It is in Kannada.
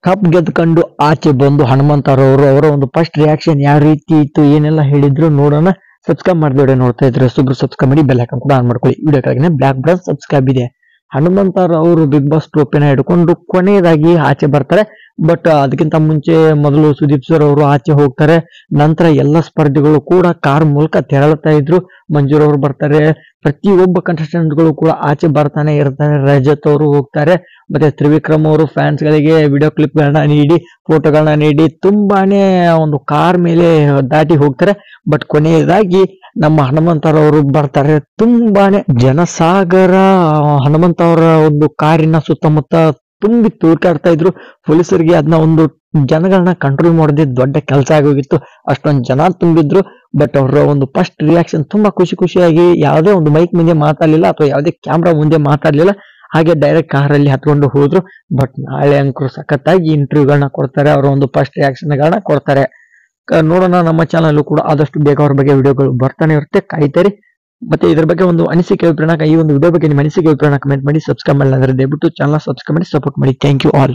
ಕಪ್ ಗೆದ್ಕೊಂಡು ಆಚೆ ಬಂದು ಹನುಮಂತರವರು ಅವರ ಒಂದು ಫಸ್ಟ್ ರಿಯಾಕ್ಷನ್ ಯಾವ ರೀತಿ ಇತ್ತು ಏನೆಲ್ಲ ಹೇಳಿದ್ರು ನೋಡೋಣ. ಸಬ್ಸ್ಕ್ರೈಬ್ ಮಾಡಿದವರೆ ನೋಡ್ತಾ ಇದ್ರೆ ಸಬ್ಸ್ಕ್ರೈಬ್ ಮಾಡಿ ಬೆಲ್ ಐಕಾನ್ ಕೂಡ ಆನ್ ಮಾಡ್ಕೊಳ್ಳಿ. ವಿಡಿಯೋ ಕೆಳಗೆ ಬ್ಲಾಕ್ ಬ್ರೌನ್ ಸಬ್ಸ್ಕ್ರೈಬ್ ಇದೆ. ಹನುಮಂತರವರು ಬಿಗ್ ಬಾಸ್ ಟ್ರೋಫಿನ ಹಿಡ್ಕೊಂಡು ಕೊನೆಯದಾಗಿ ಆಚೆ ಬರ್ತಾರೆ. ಬಟ್ ಅದಕ್ಕಿಂತ ಮುಂಚೆ ಮೊದಲು ಸುದೀಪ್ ಸರ್ ಅವರು ಆಚೆ ಹೋಗ್ತಾರೆ. ನಂತರ ಎಲ್ಲ ಸ್ಪರ್ಧಿಗಳು ಕೂಡ ಕಾರ್ ಮೂಲಕ ತೆರಳುತ್ತಾ ಇದ್ರು. ಮಂಜೂರ್ ಅವರು ಬರ್ತಾರೆ, ಪ್ರತಿಯೊಬ್ಬ ಕಂಟೆಸ್ಟೆಂಟ್ ಗಳು ಕೂಡ ಆಚೆ ಬರ್ತಾನೆ ಇರ್ತಾರೆ. ರಜತ್ ಅವರು ಹೋಗ್ತಾರೆ, ಮತ್ತೆ ತ್ರಿವಿಕ್ರಮ್ ಅವರು ಫ್ಯಾನ್ಸ್ ಗಳಿಗೆ ವಿಡಿಯೋ ಕ್ಲಿಪ್ ಗಳನ್ನ ನೀಡಿ, ಫೋಟೋಗಳನ್ನ ನೀಡಿ ತುಂಬಾನೇ ಒಂದು ಕಾರ್ ಮೇಲೆ ದಾಟಿ ಹೋಗ್ತಾರೆ. ಬಟ್ ಕೊನೆಯದಾಗಿ ನಮ್ಮ ಹನುಮಂತರವರು ಬರ್ತಾರೆ. ತುಂಬಾನೇ ಜನಸಾಗರ ಹನುಮಂತ ಅವರ ಒಂದು ಕಾರಿನ ಸುತ್ತಮುತ್ತ ತುಂಬಿ ತೂರ್ಕಾಡ್ತಾ ಇದ್ರು. ಪೊಲೀಸರಿಗೆ ಅದನ್ನ ಒಂದು ಜನಗಳನ್ನ ಕಂಟ್ರೋಲ್ ಮಾಡೋದೇ ದೊಡ್ಡ ಕೆಲಸ ಆಗೋಗಿತ್ತು. ಅಷ್ಟೊಂದು ಜನ ತುಂಬಿದ್ರು. ಬಟ್ ಅವರ ಒಂದು ಫಸ್ಟ್ ರಿಯಾಕ್ಷನ್ ತುಂಬಾ ಖುಷಿಯಾಗಿ ಯಾವುದೇ ಒಂದು ಮೈಕ್ ಮುಂದೆ ಮಾತಾಡ್ಲಿಲ್ಲ ಅಥವಾ ಯಾವುದೇ ಕ್ಯಾಮ್ರಾ ಮುಂದೆ ಮಾತಾಡ್ಲಿಲ್ಲ. ಹಾಗೆ ಡೈರೆಕ್ಟ್ ಕಾರಲ್ಲಿ ಹತ್ಕೊಂಡು ಹೋದ್ರು. ಬಟ್ ನಾಳೆ ಅಂಕರು ಸಖತ್ತಾಗಿ ಇಂಟರ್ವ್ಯೂಗಳನ್ನ ಕೊಡ್ತಾರೆ, ಅವರ ಒಂದು ಫಸ್ಟ್ ರಿಯಾಕ್ಷನ್ ಗಳನ್ನ ಕೊಡ್ತಾರೆ. ನೋಡೋಣ, ನಮ್ಮ ಚಾನಲ್ ಕೂಡ ಆದಷ್ಟು ಬೇಗ ಅವ್ರ ಬಗ್ಗೆ ವಿಡಿಯೋಗಳು ಬರ್ತಾನೆ ಇರುತ್ತೆ, ಕಾಯ್ತಾರಿ. ಮತ್ತೆ ಇದ್ರ ಬಗ್ಗೆ ಒಂದು ಅನಿಸಿಕೆ ಅಭಿಪ್ರಾಯ, ಈ ಒಂದು ವಿಡಿಯೋ ಬಗ್ಗೆ ನಿಮ್ಮ ಅನಿಸಿಕೆ ಅಭಿಪ್ರಾಯ ಕಮೆಂಟ್ ಮಾಡಿ. ಸಬ್ಸ್ಕ್ರೈಬ್ ಮಾಡಿಲ್ಲ ಅಂದ್ರೆ ದಯವಿಟ್ಟು ಚಾನಲ್ ಸಬ್ಸ್ಕ್ರೈಬ್ ಮಾಡಿ ಸಪೋರ್ಟ್ ಮಾಡಿ. Thank you all.